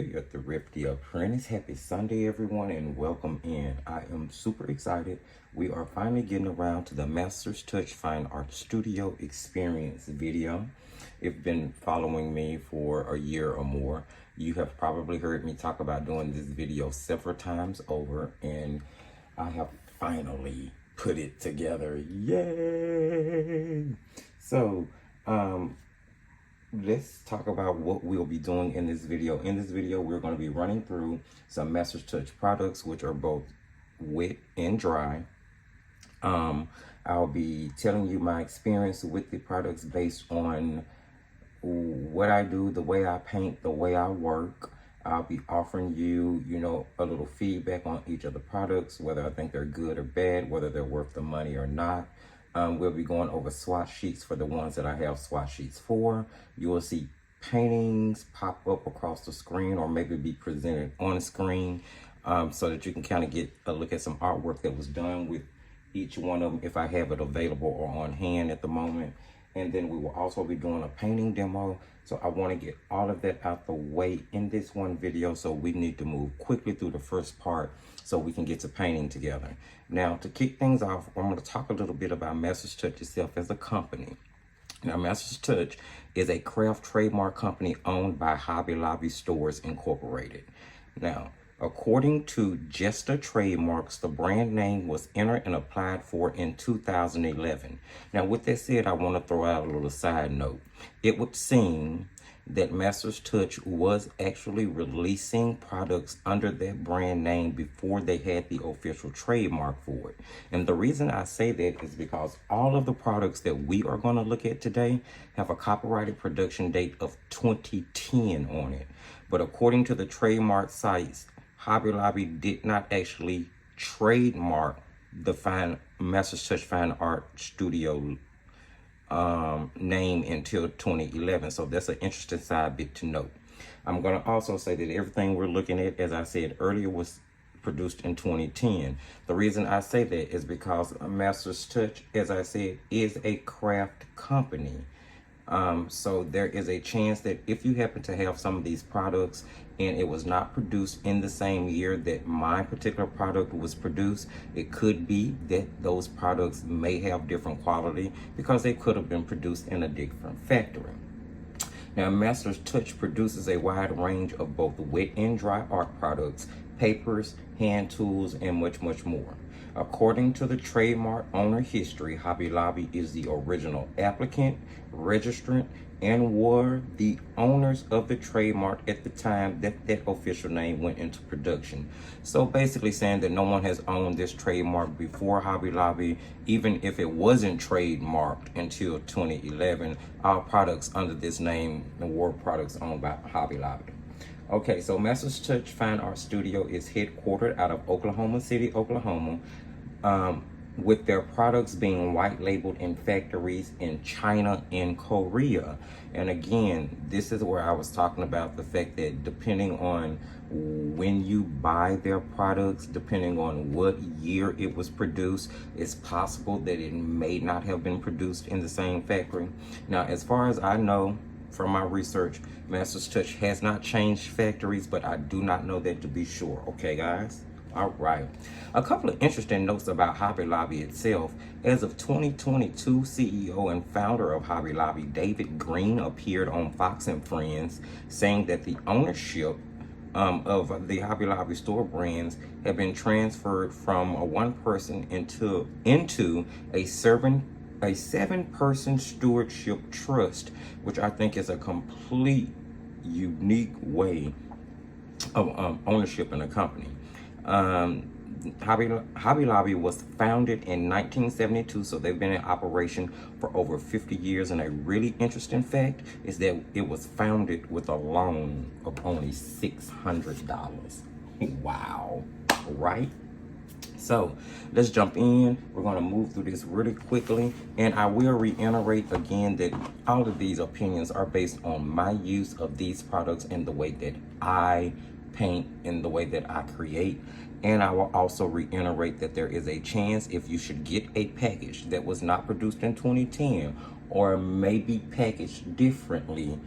here, your thrifty apprentice. Happy Sunday, everyone, and welcome in. I am super excited. We are finally getting around to the Master's Touch Fine Art Studio Experience video. If you've been following me for a year or more, you have probably heard me talk about doing this video several times over, and I have finally put it together. Yay! So, let's talk about what we'll be doing in this video. In this video, we're going to be running through some Master's Touch products, which are both wet and dry. I'll be telling you my experience with the products based on what I do, the way I paint, the way I work. I'll be offering you, a little feedback on each of the products, whether I think they're good or bad, whether they're worth the money or not. We'll be going over swatch sheets for the ones that I have swatch sheets for. You will see paintings pop up across the screen or maybe be presented on the screen so that you can kind of get a look at some artwork that was done with each one of them if I have it available or on hand at the moment. And then we will also be doing a painting demo. So I want to get all of that out the way in this one video. So we need to move quickly through the first part so we can get to painting together. Now, to kick things off, I'm going to talk a little bit about Master's Touch itself as a company. Now, Master's Touch is a craft trademark company owned by Hobby Lobby Stores Incorporated. Now, according to Jester Trademarks, the brand name was entered and applied for in 2011. Now, with that said, I want to throw out a little side note. It would seem that Master's Touch was actually releasing products under that brand name before they had the official trademark for it. And the reason I say that is because all of the products that we are going to look at today have a copyrighted production date of 2010 on it. But according to the trademark sites, Hobby Lobby did not actually trademark the Master's Touch Fine Art Studio name until 2011. So that's an interesting side bit to note. I'm going to also say that everything we're looking at, as I said earlier, was produced in 2010. The reason I say that is because Master's Touch, as I said, is a craft company. So there is a chance that if you happen to have some of these products and it was not produced in the same year that my particular product was produced, it could be that those products may have different quality because they could have been produced in a different factory. Now, Master's Touch produces a wide range of both wet and dry art products, papers, hand tools, and much, much more. According to the trademark owner history, Hobby Lobby is the original applicant, registrant, and were the owners of the trademark at the time that that official name went into production. So basically saying that no one has owned this trademark before Hobby Lobby, even if it wasn't trademarked until 2011, all products under this name were products owned by Hobby Lobby. Okay, so Master's Touch Fine Art Studio is headquartered out of Oklahoma City, Oklahoma, with their products being white labeled in factories in China and Korea. And again, this is where I was talking about the fact that depending on when you buy their products, depending on what year it was produced, it's possible that it may not have been produced in the same factory. Now, as far as I know, from my research, Master's Touch has not changed factories, but I do not know that to be sure. Okay, guys? All right. A couple of interesting notes about Hobby Lobby itself. As of 2022, CEO and founder of Hobby Lobby, David Green, appeared on Fox and Friends saying that the ownership of the Hobby Lobby store brands have been transferred from one person into a seven-person stewardship trust, which I think is a complete unique way of ownership in a company. Hobby Lobby was founded in 1972, so they've been in operation for over 50 years. And a really interesting fact is that it was founded with a loan of only $600. Wow, right? So let's jump in. We're going to move through this really quickly, and I will reiterate again that all of these opinions are based on my use of these products and the way that I paint and the way that I create. And I will also reiterate that there is a chance if you should get a package that was not produced in 2010 or maybe packaged differently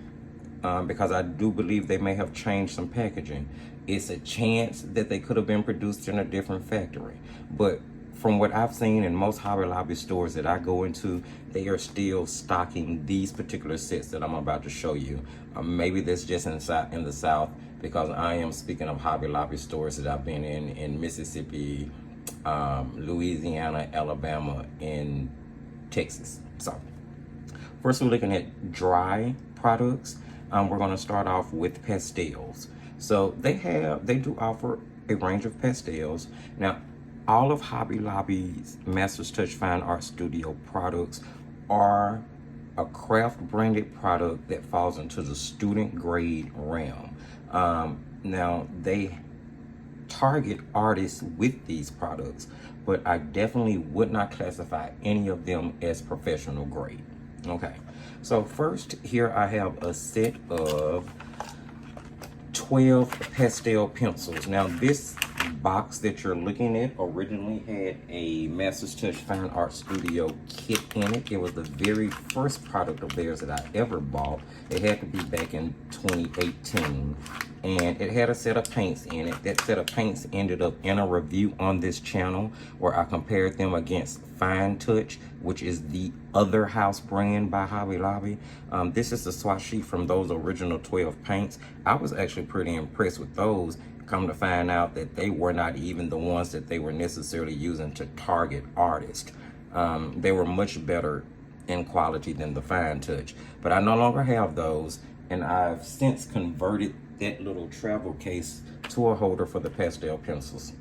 because I do believe they may have changed some packaging. It's a chance that they could have been produced in a different factory. But from what I've seen in most Hobby Lobby stores that I go into, they are still stocking these particular sets that I'm about to show you. Maybe that's just in the South, because I am speaking of Hobby Lobby stores that I've been in Mississippi, Louisiana, Alabama, and Texas. So first we're looking at dry products. We're going to start off with pastels. So they do offer a range of pastels. Now, all of Hobby Lobby's Masters Touch Fine Art Studio products are a craft branded product that falls into the student grade realm. Now, they target artists with these products, but I definitely would not classify any of them as professional grade. Okay, so first here I have a set of 12 pastel pencils. Now this box that you're looking at originally had a Masters Touch Fine Art Studio kit in it. It was the very first product of theirs that I ever bought. It had to be back in 2018. And it had a set of paints in it. That set of paints ended up in a review on this channel where I compared them against Fine Touch, which is the other house brand by Hobby Lobby. This is the swatch sheet from those original 12 paints. I was actually pretty impressed with those. Come to find out that they were not even the ones that they were necessarily using to target artists. They were much better in quality than the Fine Touch. But I no longer have those, and I've since converted that little travel case to a holder for the pastel pencils,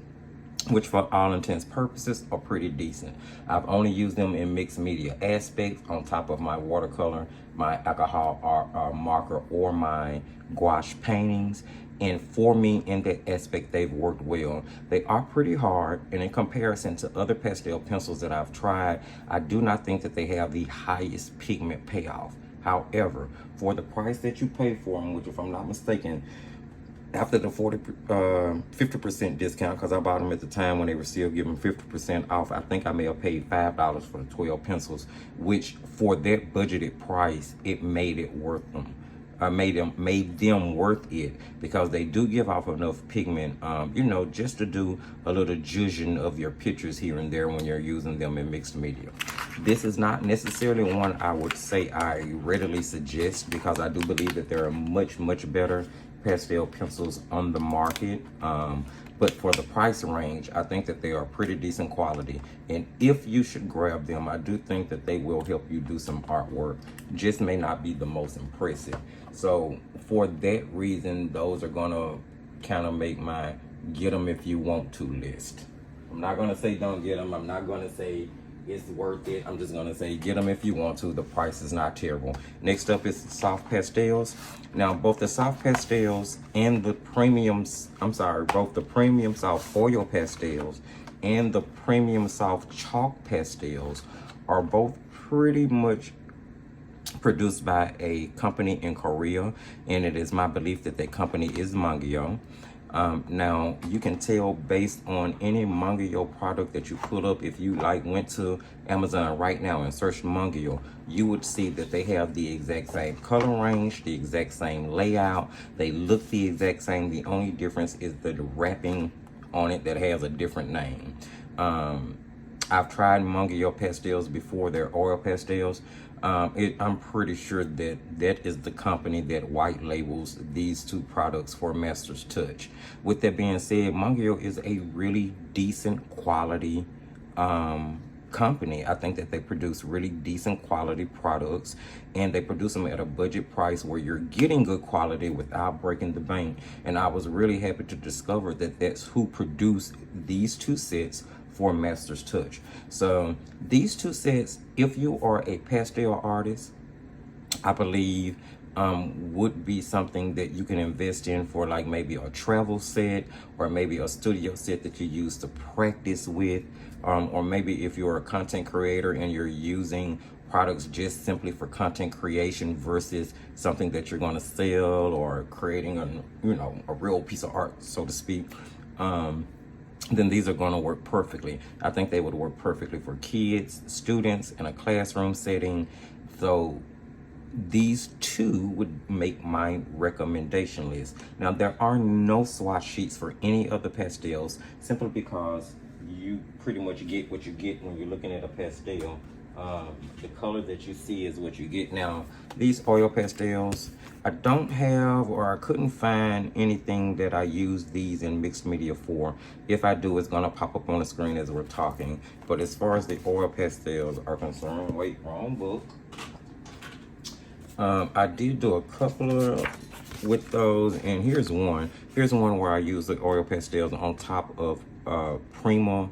which for all intents purposes are pretty decent. I've only used them in mixed media aspects on top of my watercolor, my alcohol marker, or my gouache paintings. And for me, in that aspect, they've worked well. They are pretty hard, and in comparison to other pastel pencils that I've tried, I do not think that they have the highest pigment payoff. However, for the price that you pay for them, which if I'm not mistaken, after the 50% discount, because I bought them at the time when they were still giving 50% off, I think I may have paid $5 for the 12 pencils, which for that budgeted price, it made it worth them. Made them worth it, because they do give off enough pigment, you know, just to do a little zhuzhing of your pictures here and there when you're using them in mixed media. This is not necessarily one I would say I readily suggest, because I do believe that there are much better pastel pencils on the market. But for the price range, I think that they are pretty decent quality. And if you should grab them, I do think that they will help you do some artwork. Just may not be the most impressive. So for that reason, those are gonna kind of make my get them if you want to list. I'm not gonna say don't get them. I'm not gonna say it's worth it. I'm just gonna say get them if you want to. The price is not terrible. Next up is soft pastels. Now both the soft pastels and the both the premium soft foil pastels and the premium soft chalk pastels are both pretty much produced by a company in Korea, and it is my belief that that company is Mangyo. Now you can tell based on any Mangyo product that you pull up. If you went to Amazon right now and searched Mangyo, you would see that they have the exact same color range, the exact same layout. They look the exact same. The only difference is the wrapping on it that has a different name. I've tried Mangyo pastels before. They're oil pastels. I'm pretty sure that that is the company that white labels these two products for Masters Touch. With that being said, Mangyo is a really decent quality company. I think that they produce really decent quality products, and they produce them at a budget price where you're getting good quality without breaking the bank. And I was really happy to discover that that's who produced these two sets for Masters Touch. So these two sets, if you are a pastel artist, I believe would be something that you can invest in for maybe a travel set, or maybe a studio set that you use to practice with, or maybe if you're a content creator and you're using products just simply for content creation versus something that you're going to sell, or creating a real piece of art, so to speak. Then these are going to work perfectly. I think they would work perfectly for kids, students in a classroom setting. So these two would make my recommendation list. Now, there are no swatch sheets for any of the pastels, simply because you pretty much get what you get when you're looking at a pastel. The color that you see is what you get. Now, these oil pastels, I don't have, or I couldn't find anything that I use these in mixed media for. If I do, it's gonna pop up on the screen as we're talking. But as far as the oil pastels are concerned, wait, wrong book. I did do a couple of with those, and here's one. Here's one where I use the oil pastels on top of Prima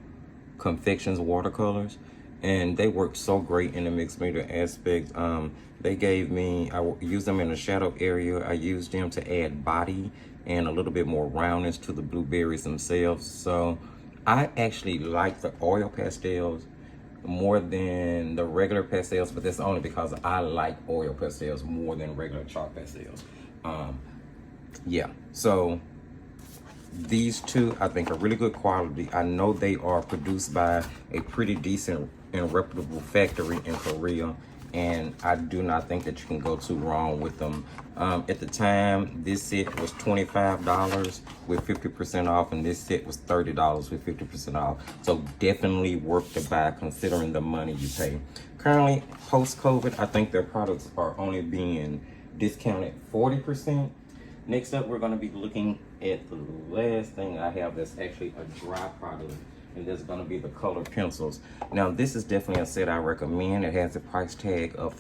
Confections watercolors, and they work so great in the mixed media aspect. They gave me, I used them in the shadow area. I used them to add body and a little bit more roundness to the blueberries themselves. So I actually like the oil pastels more than the regular pastels, but that's only because I like oil pastels more than regular chalk pastels. Yeah, so these two I think are really good quality. I know they are produced by a pretty decent and reputable factory in Korea, and I do not think that you can go too wrong with them. At the time, this set was $25 with 50% off, and this set was $30 with 50% off. So definitely worth the buy considering the money you pay. Currently, post-COVID, I think their products are only being discounted 40%. Next up, we're gonna be looking at the last thing I have that's actually a dry product, and that's gonna be the color pencils. Now, this is definitely a set I recommend. It has a price tag of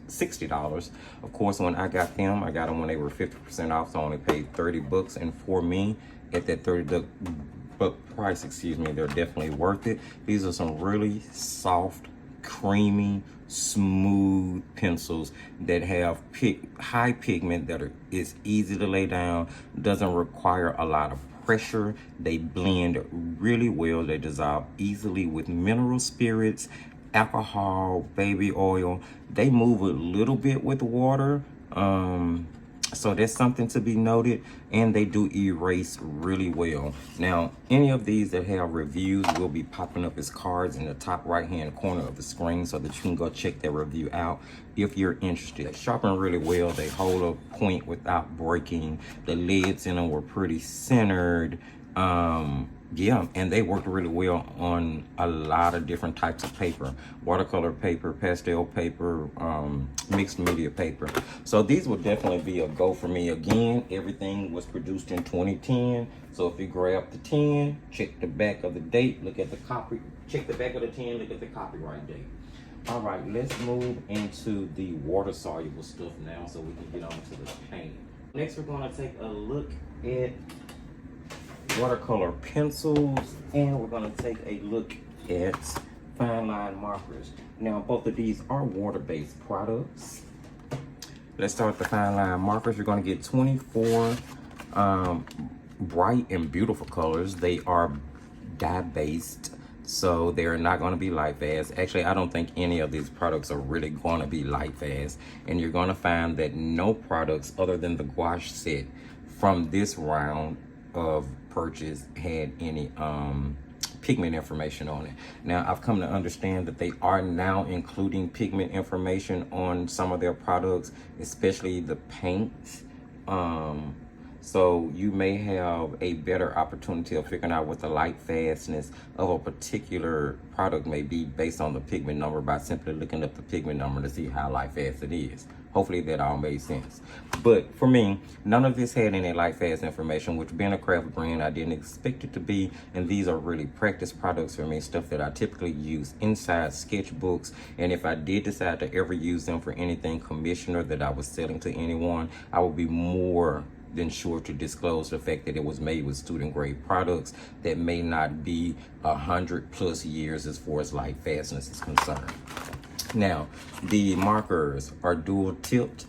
$60. Of course, when I got them when they were 50% off, so I only paid 30 bucks. And for me, at that 30 buck price, excuse me, they're definitely worth it. These are some really soft, creamy, smooth pencils that have high pigment that is easy to lay down, doesn't require a lot of pressure. They blend really well. They dissolve easily with mineral spirits, alcohol, baby oil. They move a little bit with water, so that's something to be noted, and they do erase really well. Now, any of these that have reviews will be popping up as cards in the top right hand corner of the screen, so that you can go check their review out if you're interested. They sharpen really well. They hold a point without breaking. The lids in them were pretty centered. Yeah, and they worked really well on a lot of different types of paper: watercolor paper, pastel paper, mixed media paper. So these would definitely be a go for me. Again, everything was produced in 2010. So if you grab the 10, check the back of the date, look at the copy, check the back of the 10, look at the copyright date. All right, let's move into the water soluble stuff now so we can get on to the paint. Next, we're going to take a look at watercolor pencils, and we're going to take a look at fine line markers. Now, both of these are water-based products. Let's start with the fine line markers. You're going to get 24 bright and beautiful colors. They are dye-based, so they're not going to be light fast. Actually, I don't think any of these products are really going to be light fast, and you're going to find that no products other than the gouache set from this round of purchase had any pigment information on it. Now, I've come to understand that they are now including pigment information on some of their products, especially the paints. So you may have a better opportunity of figuring out what the light fastness of a particular product may be based on the pigment number by simply looking up the pigment number to see how light fast it is. Hopefully that all made sense. But for me, none of this had any light fast information, which being a craft brand, I didn't expect it to be. And these are really practice products for me, stuff that I typically use inside sketchbooks. And if I did decide to ever use them for anything commissioner that I was selling to anyone, I would be more than sure to disclose the fact that it was made with student grade products that may not be 100+ years as far as light fastness is concerned. Now, the markers are dual tipped.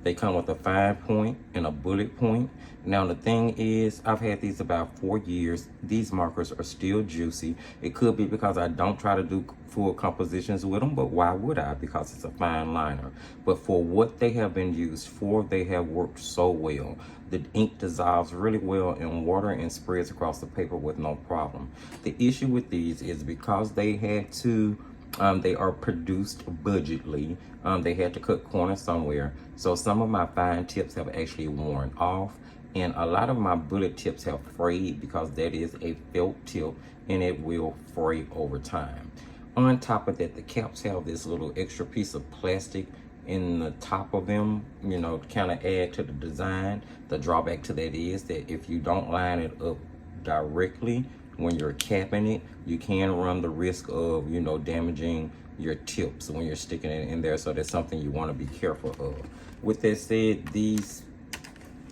They come with a 5-point and a bullet point. Now, the thing is, I've had these about 4 years. These markers are still juicy. It could be because I don't try to do full compositions with them, but why would I? Because it's a fine liner. But for what they have been used for, they have worked so well. The ink dissolves really well in water and spreads across the paper with no problem. The issue with these is because they had to They are produced budgetly. They had to cut corners somewhere. So some of my fine tips have actually worn off. And a lot of my bullet tips have frayed because that is a felt tip and it will fray over time. On top of that, the caps have this little extra piece of plastic in the top of them, you know, to kind of add to the design. The drawback to that is that if you don't line it up directly when you're capping it, you can run the risk of, you know, damaging your tips when you're sticking it in there. So that's something you want to be careful of. With that said, these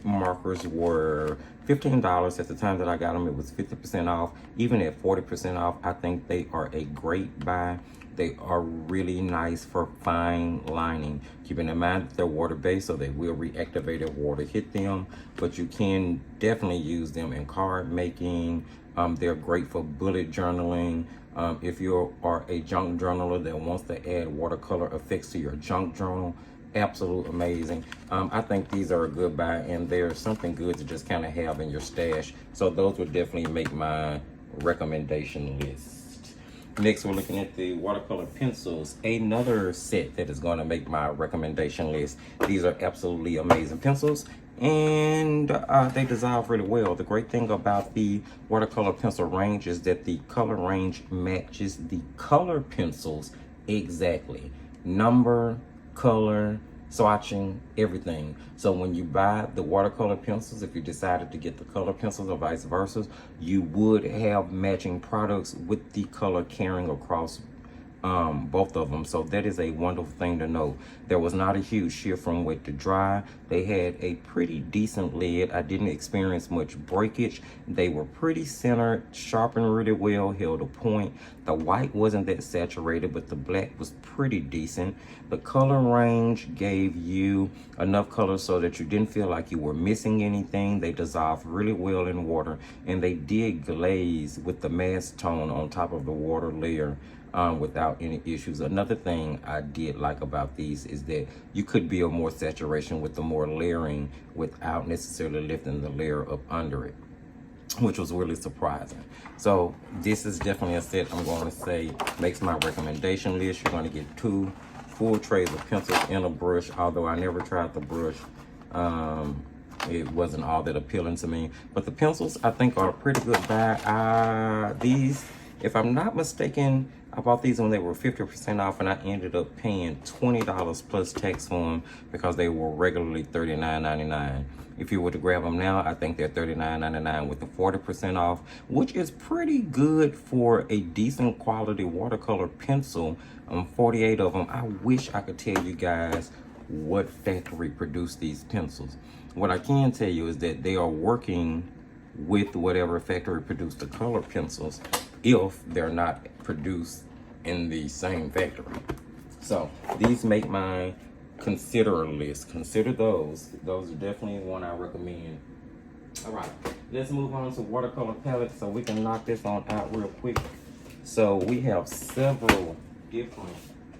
markers were $15 at the time that I got them. It was 50% off. Even at 40% off, I think they are a great buy. They are really nice for fine lining. Keeping in mind that they're water-based, so they will reactivate if water hit them, but you can definitely use them in card making. They're great for bullet journaling. If you are a junk journaler that wants to add watercolor effects to your junk journal, absolute amazing. I think these are a good buy, and they're something good to just kind of have in your stash. So those would definitely make my recommendation list. Next, we're looking at the watercolor pencils, another set that is going to make my recommendation list. These are absolutely amazing pencils, and they dissolve really well. The great thing about the watercolor pencil range is that the color range matches the color pencils exactly. Number, color, swatching, everything. So when you buy the watercolor pencils, if you decided to get the color pencils or vice versa, you would have matching products with the color carrying across both of them. So that is a wonderful thing to know. There was not a huge shift from wet to dry. They had a pretty decent lid. I didn't experience much breakage. They were pretty centered, sharpened really well, held a point. The white wasn't that saturated, but the black was pretty decent. The color range gave you enough color so that you didn't feel like you were missing anything. They dissolved really well in water, and they did glaze with the mask tone on top of the water layer without any issues. Another thing I did like about these is that you could build more saturation with the more layering without necessarily lifting the layer up under it, which was really surprising. So this is definitely a set I'm going to say makes my recommendation list. You're going to get 2 full trays of pencils and a brush, although I never tried the brush. It wasn't all that appealing to me, but the pencils I think are a pretty good buy. These, if I'm not mistaken, I bought these when they were 50% off, and I ended up paying $20 plus tax for them because they were regularly $39.99. If you were to grab them now, I think they're $39.99 with the 40% off, which is pretty good for a decent quality watercolor pencil. 48 of them. I wish I could tell you guys what factory produced these pencils. What I can tell you is that they are working with whatever factory produced the color pencils, if they're not produced in the same factory. So these make my consider list. Consider those. Those are definitely one I recommend. All right, let's move on to watercolor pellets so we can knock this on out real quick. So we have several different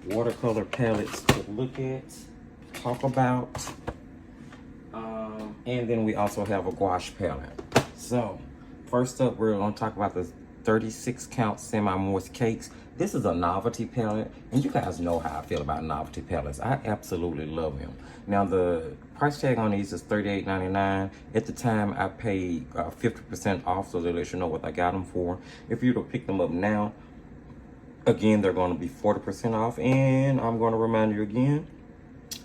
watercolor pellets to look at, talk about, and then we also have a gouache palette. So first up, we're going to talk about the 36 count semi-moist cakes. This is a novelty palette, and you guys know how I feel about novelty palettes. I absolutely love them. Now the price tag on these is $38.99. At the time I paid 50% off, so they let you know what I got them for. If you were to pick them up now, again, they're going to be 40% off, and I'm going to remind you again,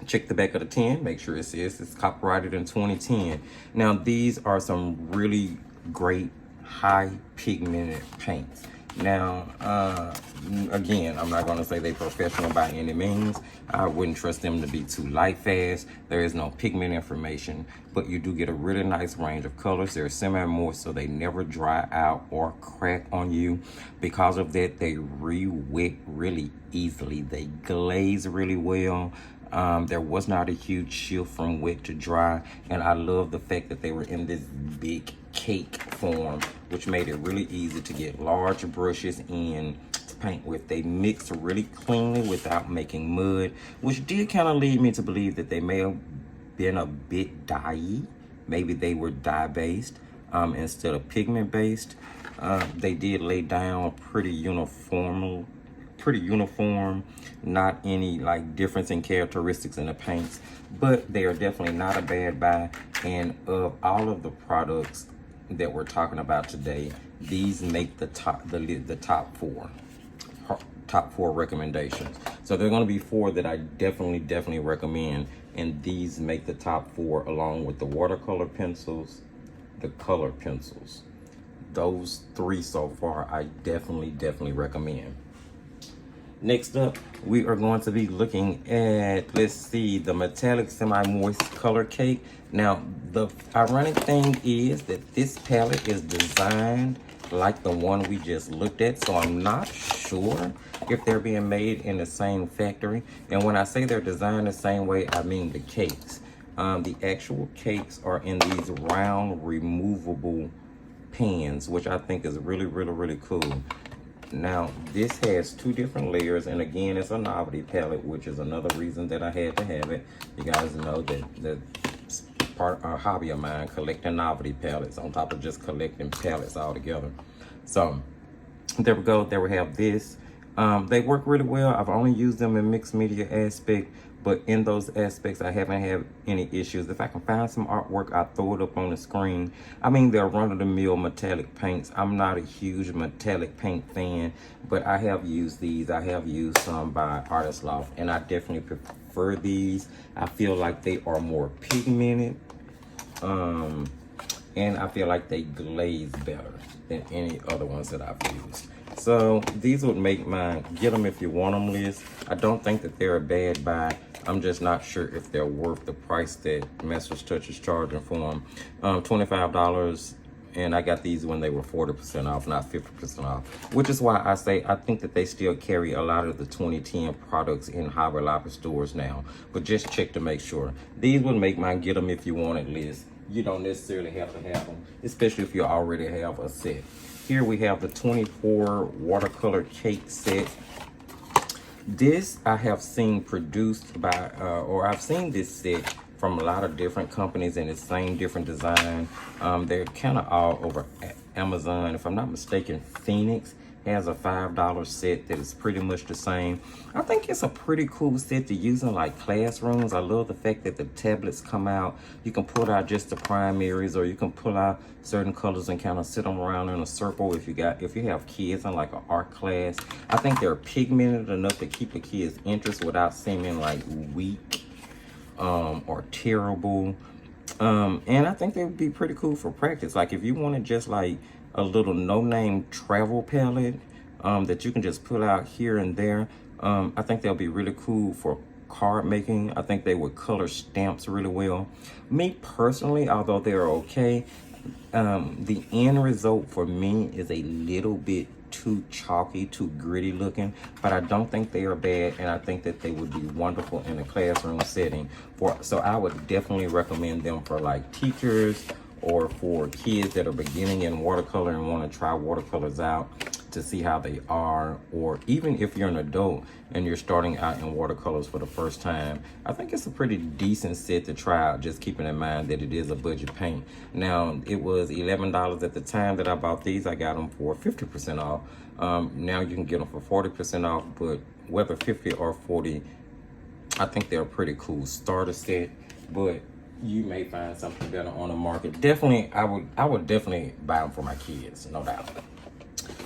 check the back of the tin, make sure it says it's copyrighted in 2010. Now these are some really great high pigmented paints. Now again, I'm not going to say they're professional by any means. I wouldn't trust them to be too light fast. There is no pigment information, but you do get a really nice range of colors. They're semi-moist, so they never dry out or crack on you. Because of that, they re-wet really easily. They glaze really well. There was not a huge shift from wet to dry, and I love the fact that they were in this big cake form, which made it really easy to get large brushes in to paint with. They mix really cleanly without making mud, which did kind of lead me to believe that they may have been a bit dye-y. Maybe they were dye-based instead of pigment-based. They did lay down pretty uniformly pretty uniform, not any like difference in characteristics in the paints, but they are definitely not a bad buy. And of all of the products that we're talking about today, these make the top four recommendations. So there are going to be 4 that I definitely recommend, and these make the top 4 along with the watercolor pencils, the color pencils. Those 3 so far I definitely recommend. Next up, we are going to be looking at, let's see, the metallic semi-moist color cake. Now, the ironic thing is that this palette is designed like the one we just looked at, so I'm not sure if they're being made in the same factory. And when I say they're designed the same way, I mean the cakes. The actual cakes are in these round removable pans, which I think is really cool. Now, this has 2 different layers, and again, it's a novelty palette, which is another reason that I had to have it. You guys know that part a hobby of mine, collecting novelty palettes on top of just collecting palettes altogether. So there we go. There we have this. They work really well. I've only used them in mixed media aspect, but in those aspects I haven't had any issues. If I can find some artwork, I throw it up on the screen. I mean, they're run-of-the-mill metallic paints. I'm not a huge metallic paint fan, but I have used these. I have used some by Artist Loft, and I definitely prefer these. I feel like they are more pigmented, and I feel like they glaze better than any other ones that I've used. So these would make mine. Get them if you want them list. I don't think that they're a bad buy. I'm just not sure if they're worth the price that Masters Touch is charging for them. $25, and I got these when they were 40% off, not 50% off. Which is why I say I think that they still carry a lot of the 2010 products in Hobby Lobby stores now. But just check to make sure. These would make mine get them if you want it list. You don't necessarily have to have them, especially if you already have a set. Here we have the 24 watercolor cake set. This I have seen produced by, or I've seen this set from a lot of different companies in the same different design. They're kind of all over Amazon. If I'm not mistaken, Phoenix has a $5 set that is pretty much the same. I think it's a pretty cool set to use in like classrooms. I love the fact that the tablets come out. You can pull out just the primaries, or you can pull out certain colors and kind of sit them around in a circle if you have kids in like an art class. I think they're pigmented enough to keep the kids' interest without seeming like weak or terrible. And I think they would be pretty cool for practice. Like if you wanted just like a little no-name travel palette that you can just pull out here and there, I think they'll be really cool for card making. I think they would color stamps really well. Me personally, although they're okay, the end result for me is a little bit too chalky, too gritty looking, but I don't think they are bad, and I think that they would be wonderful in a classroom setting. So I would definitely recommend them for like teachers, or for kids that are beginning in watercolor and want to try watercolors out to see how they are, or even if you're an adult and you're starting out in watercolors for the first time. I think it's a pretty decent set to try out, just keeping in mind that it is a budget paint. Now, it was $11 at the time that I bought these. I got them for 50% off. Now you can get them for 40% off, but whether 50 or 40, I think they're a pretty cool starter set, but you may find something better on the market. Definitely, I would definitely buy them for my kids, no doubt.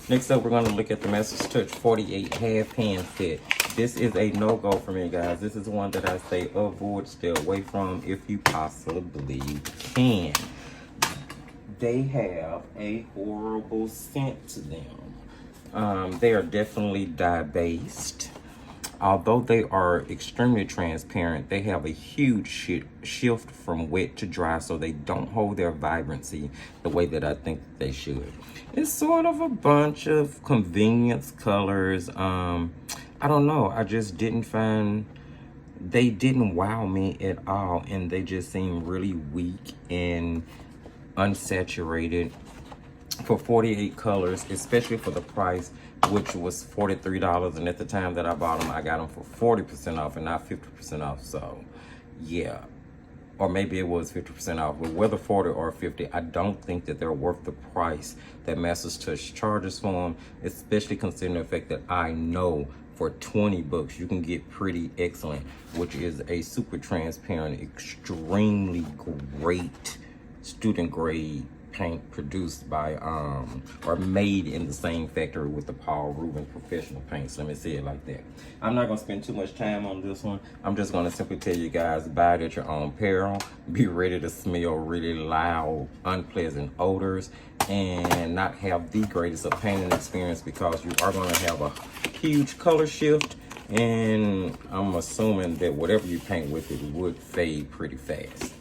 Next up, we're going to look at the Masters Touch 48 half pan set. This is a no-go for me, guys. This is one that I say avoid, stay away from if you possibly can. They have a horrible scent to them. They are definitely dye-based. Although they are extremely transparent, they have a huge shift from wet to dry, so they don't hold their vibrancy the way that I think they should. It's sort of a bunch of convenience colors. I don't know. I just didn't find, they didn't wow me at all, and they just seem really weak and unsaturated for 48 colors, especially for the price, which was $43, and at the time that I bought them, I got them for 40% off and not 50% off. So yeah, or maybe it was 50% off, but whether 40 or 50, I don't think that they're worth the price that Masters Touch charges for them, especially considering the fact that I know for 20 bucks. You can get Pretty Excellent, which is a super transparent, extremely great student grade paint produced by or made in the same factory with the Paul Rubens professional paints. Let me say it like that. I'm not gonna spend too much time on this one. I'm just gonna simply tell you guys, buy it at your own peril. Be ready to smell really loud, unpleasant odors and not have the greatest of painting experience, because you are gonna have a huge color shift, and I'm assuming that whatever you paint with it would fade pretty fast.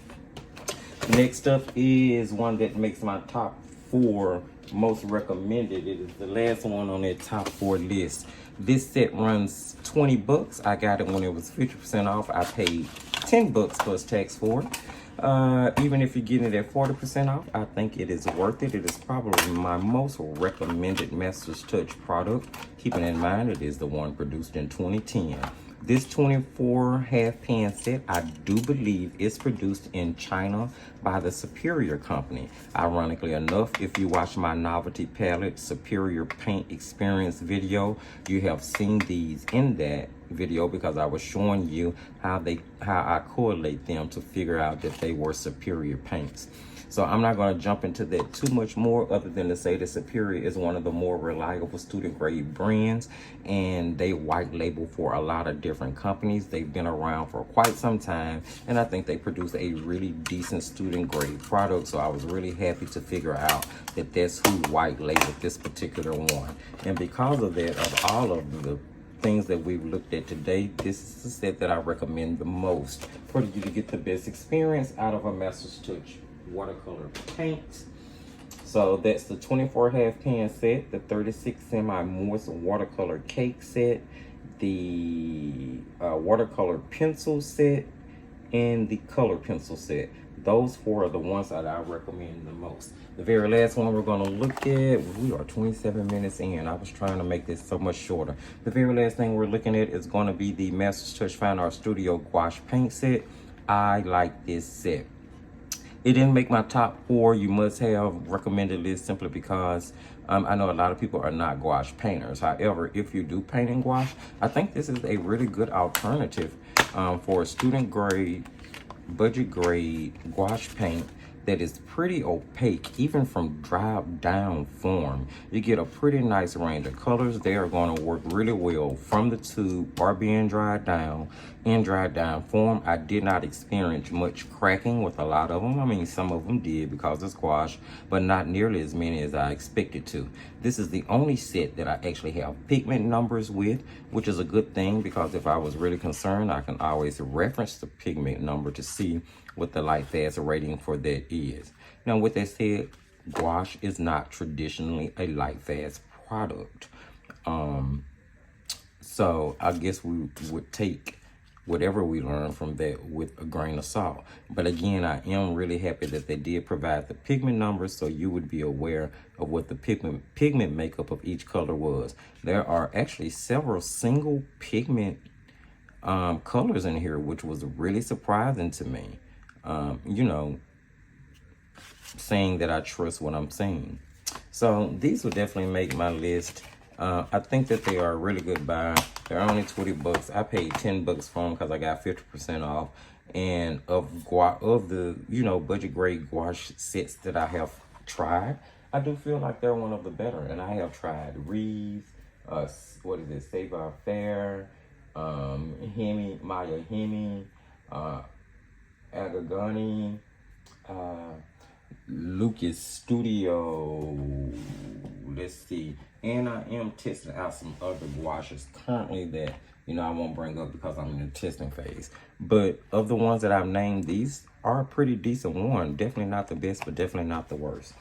Next up is one that makes my top 4 most recommended. It is the last one on that top 4 list. This set runs 20 bucks. I got it when it was 50% off. I paid 10 bucks plus tax for it. Even if you're getting it at 40% off, I think it is worth it. It is probably my most recommended Master's Touch product. Keeping in mind, it is the one produced in 2010. This 24 half pan set, I do believe, is produced in China by the Superior Company. Ironically enough, if you watch my novelty palette Superior Paint Experience video, you have seen these in that video, because I was showing you how I correlate them to figure out that they were Superior paints. So I'm not going to jump into that too much more, other than to say that Superior is one of the more reliable student grade brands, and they white label for a lot of different companies. They've been around for quite some time, and I think they produce a really decent student grade product. So I was really happy to figure out that that's who white labeled this particular one. And because of that, of all of the things that we've looked at today, this is the set that I recommend the most for you to get the best experience out of a Master's Touch watercolor paint. So that's the 24 half pan set, the 36 semi-moist watercolor cake set, the watercolor pencil set, and the color pencil set. Those 4 are the ones that I recommend the most. The very last one we're going to look at, we are 27 minutes in. I was trying to make this so much shorter. The very last thing we're looking at is going to be the Master's Touch Fine Art Studio Gouache paint set. I like this set. It didn't make my top 4 you must have recommended list, simply because I know a lot of people are not gouache painters. However, if you do paint in gouache, I think this is a really good alternative for a student grade, budget grade gouache paint that is pretty opaque, even from dried down form. You get a pretty nice range of colors. They are going to work really well from the tube or being dried down. In dried down form, I did not experience much cracking with a lot of them. I mean, some of them did because it's gouache, but not nearly as many as I expected to. This is the only set that I actually have pigment numbers with, which is a good thing, because if I was really concerned, I can always reference the pigment number to see what the light fast rating for that is. Now, with that said, gouache is not traditionally a light fast product. So I guess we would take whatever we learn from that with a grain of salt. But again, I am really happy that they did provide the pigment numbers, so you would be aware of what the pigment makeup of each color was. There are actually several single pigment colors in here, which was really surprising to me. You know, saying that I trust what I'm seeing. So these will definitely make my list. I think that they are a really good buy. They're only 20 bucks. I paid 10 bucks for them because I got 50% off. And of the, you know, budget grade gouache sets that I have tried, I do feel like they're one of the better. And I have tried Reeves, what is it, Savoir Faire, Maya Hemi, Agagani, Lucas Studio, let's see, and I am testing out some other gouaches currently that, you know, I won't bring up because I'm in the testing phase. But of the ones that I've named, these are a pretty decent one. Definitely not the best, but definitely not the worst.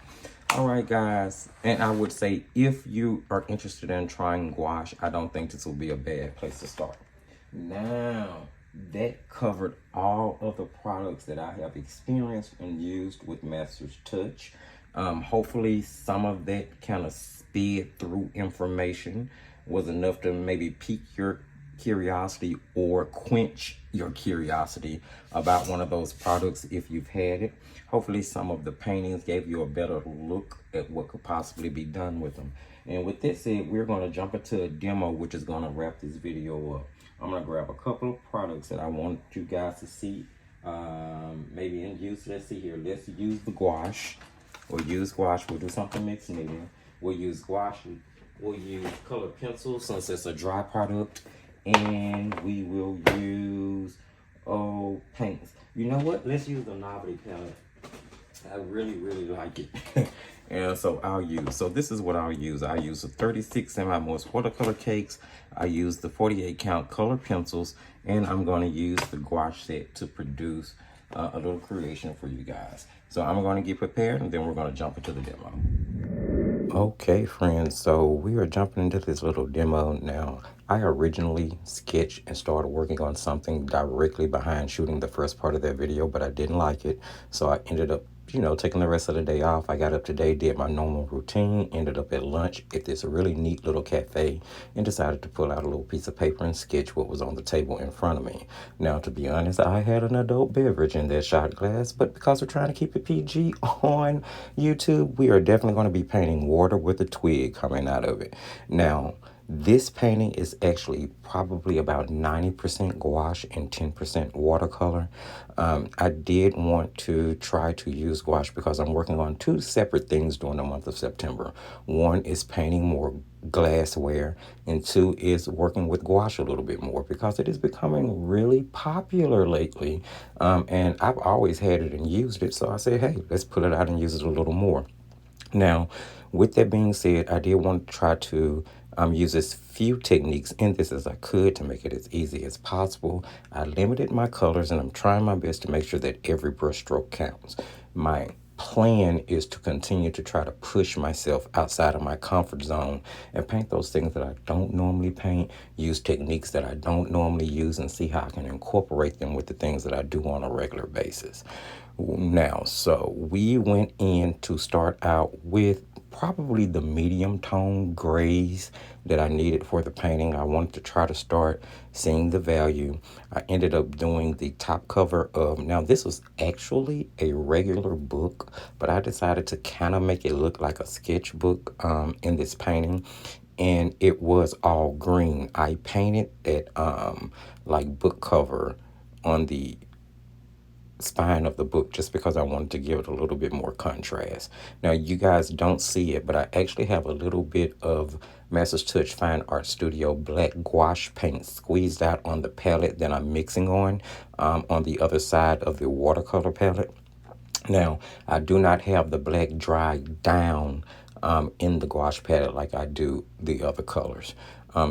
All right, guys, and I would say if you are interested in trying gouache, I don't think this will be a bad place to start. Now, that covered all of the products that I have experienced and used with Master's Touch. Hopefully some of that kind of sped through information was enough to maybe pique your curiosity or quench your curiosity about one of those products if you've had it. Hopefully some of the paintings gave you a better look at what could possibly be done with them. And with that said, we're going to jump into a demo, which is going to wrap this video up. I'm going to grab a couple of products that I want you guys to see, maybe in use. Let's see here. Let's use the gouache. We'll use gouache. We'll do something mixed in. We'll use gouache. We'll use color pencils since it's a dry product. And we will use, paints. You know what? Let's use the novelty palette. I really, really like it. And so this is what I'll use. I use the 36 semi-moist watercolor cakes. I use the 48 count color pencils, and I'm going to use the gouache set to produce a little creation for you guys. So I'm going to get prepared, and then we're going to jump into the demo. Okay, friends, so we are jumping into this little demo now. I originally sketched and started working on something directly behind shooting the first part of that video, but I didn't like it. So I ended up, taking the rest of the day off. I got up today, did my normal routine, ended up at lunch at this really neat little cafe, and decided to pull out a little piece of paper and sketch what was on the table in front of me. Now, to be honest, I had an adult beverage in that shot glass, but because we're trying to keep it PG on YouTube, we are definitely going to be painting water with a twig coming out of it. Now, this painting is actually probably about 90% gouache and 10% watercolor. I did want to try to use gouache because I'm working on two separate things during the month of September. One is painting more glassware, and two is working with gouache a little bit more because it is becoming really popular lately. And I've always had it and used it, so I said, hey, let's pull it out and use it a little more. Now, with that being said, I did want to try to use as few techniques in this as I could to make it as easy as possible. I limited my colors, and I'm trying my best to make sure that every brush stroke counts. My plan is to continue to try to push myself outside of my comfort zone and paint those things that I don't normally paint, use techniques that I don't normally use, and see how I can incorporate them with the things that I do on a regular basis. Now, so we went in to start out with probably the medium tone grays that I needed for the painting. I wanted to try to start seeing the value. I ended up doing the top cover of, now this was actually a regular book, but I decided to kind of make it look like a sketchbook in this painting. And it was all green. I painted that like book cover on the spine of the book just because I wanted to give it a little bit more contrast. Now, you guys don't see it, but I actually have a little bit of Masters Touch Fine Art Studio black gouache paint squeezed out on the palette that I'm mixing on the other side of the watercolor palette. Now, I do not have the black dried down in the gouache palette like I do the other colors.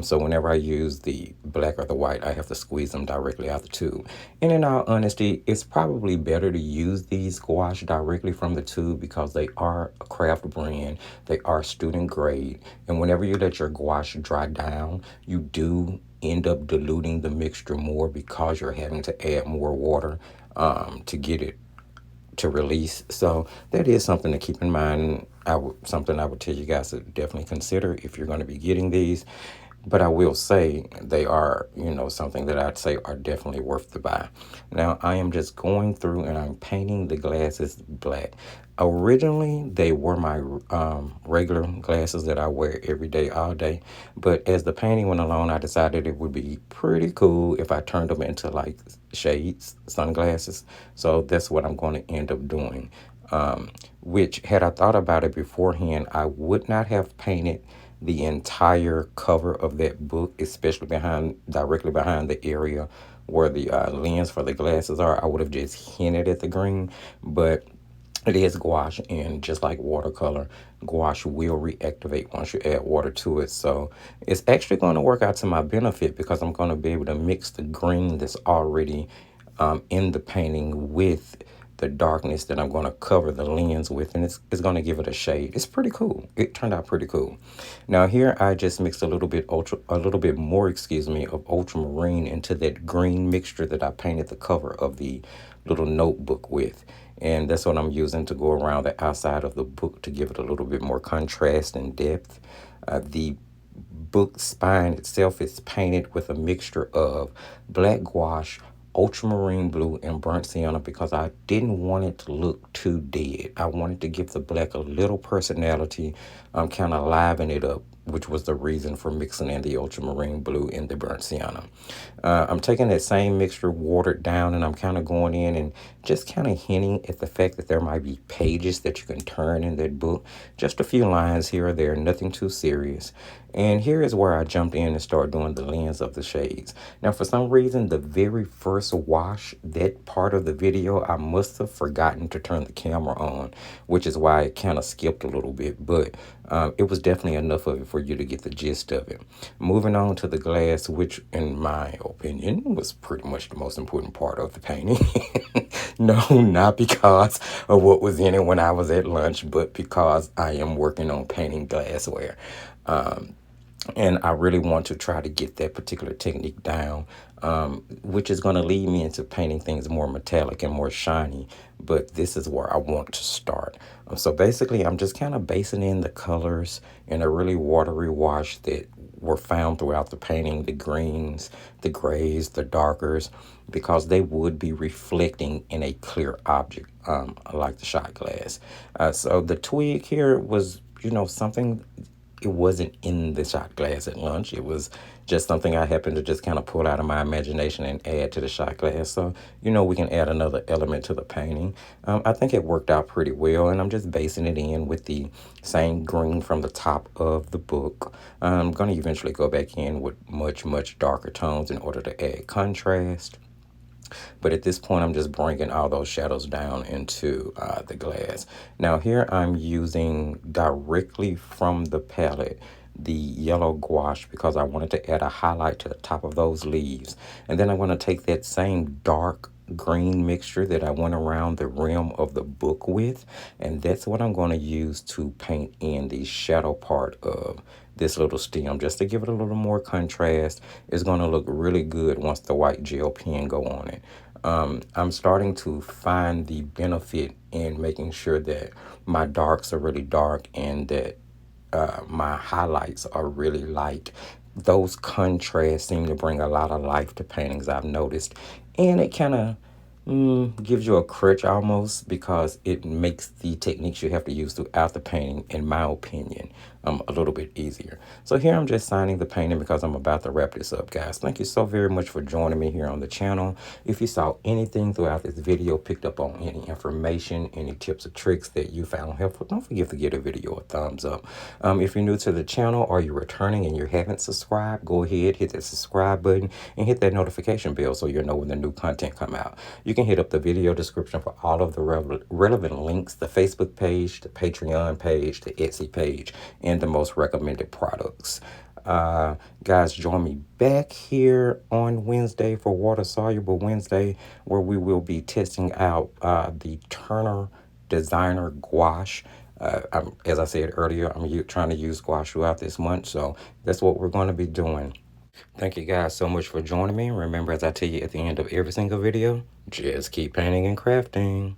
So whenever I use the black or the white, I have to squeeze them directly out the tube. And in all honesty, it's probably better to use these gouache directly from the tube because they are a craft brand. They are student grade. And whenever you let your gouache dry down, you do end up diluting the mixture more because you're having to add more water to get it to release. So that is something to keep in mind. Something I would tell you guys to definitely consider if you're going to be getting these. But I will say they are, something that I'd say are definitely worth the buy. Now, I am just going through and I'm painting the glasses black. Originally, they were my regular glasses that I wear every day, all day. But as the painting went along, I decided it would be pretty cool if I turned them into like shades, sunglasses. So that's what I'm going to end up doing. Which, had I thought about it beforehand, I would not have painted the entire cover of that book, especially directly behind the area where the lens for the glasses are. I would have just hinted at the green, but it is gouache, and just like watercolor, gouache will reactivate once you add water to it. So it's actually going to work out to my benefit because I'm going to be able to mix the green that's already in the painting with the darkness that I'm going to cover the lens with, and it's going to give it a shade. It's pretty cool. It turned out pretty cool. Now here I just mixed a little bit more, of ultramarine into that green mixture that I painted the cover of the little notebook with. And that's what I'm using to go around the outside of the book to give it a little bit more contrast and depth. The book spine itself is painted with a mixture of black gouache, ultramarine blue and burnt sienna because I didn't want it to look too dead. I wanted to give the black a little personality, kind of liven it up, which was the reason for mixing in the ultramarine blue and the burnt sienna. I'm taking that same mixture, watered down, and I'm kind of going in and just kind of hinting at the fact that there might be pages that you can turn in that book. Just a few lines here or there, nothing too serious. And here is where I jumped in and started doing the lens of the shades. Now, for some reason, the very first wash, that part of the video, I must have forgotten to turn the camera on, which is why it kind of skipped a little bit. But it was definitely enough of it for you to get the gist of it. Moving on to the glass, which in my opinion was pretty much the most important part of the painting. No, not because of what was in it when I was at lunch, but because I am working on painting glassware. And I really want to try to get that particular technique down, which is going to lead me into painting things more metallic and more shiny. But this is where I want to start. So basically, I'm just kind of basing in the colors in a really watery wash that were found throughout the painting, the greens, the grays, the darkers, because they would be reflecting in a clear object, like the shot glass. So the twig here was, something. It wasn't in the shot glass at lunch. It was just something I happened to just kind of pull out of my imagination and add to the shot glass. So, we can add another element to the painting. I think it worked out pretty well, and I'm just basing it in with the same green from the top of the book. I'm going to eventually go back in with much, much darker tones in order to add contrast. But at this point, I'm just bringing all those shadows down into the glass. Now here I'm using directly from the palette the yellow gouache because I wanted to add a highlight to the top of those leaves. And then I'm going to take that same dark green mixture that I went around the rim of the book with, and that's what I'm going to use to paint in the shadow part of this little stem, just to give it a little more contrast. It's going to look really good once the white gel pen go on it. I'm starting to find the benefit in making sure that my darks are really dark and that my highlights are really light. Those contrasts seem to bring a lot of life to paintings, I've noticed. And it kind of gives you a crutch almost, because it makes the techniques you have to use throughout the painting, in my opinion, a little bit easier. So here I'm just signing the painting because I'm about to wrap this up, guys. Thank you so very much for joining me here on the channel. If you saw anything throughout this video, picked up on any information, any tips or tricks that you found helpful, don't forget to give the video a thumbs up. If you're new to the channel or you're returning and you haven't subscribed, go ahead, hit that subscribe button and hit that notification bell so you'll know when the new content come out. You can hit up the video description for all of the relevant links, the Facebook page, the Patreon page, the Etsy page, and the most recommended products. Guys, join me back here on Wednesday for Water Soluble Wednesday, where we will be testing out the Turner Designer Gouache. As I said earlier, I'm trying to use gouache throughout this month, so that's what we're going to be doing. Thank you guys so much for joining me. Remember, as I tell you at the end of every single video, just keep painting and crafting.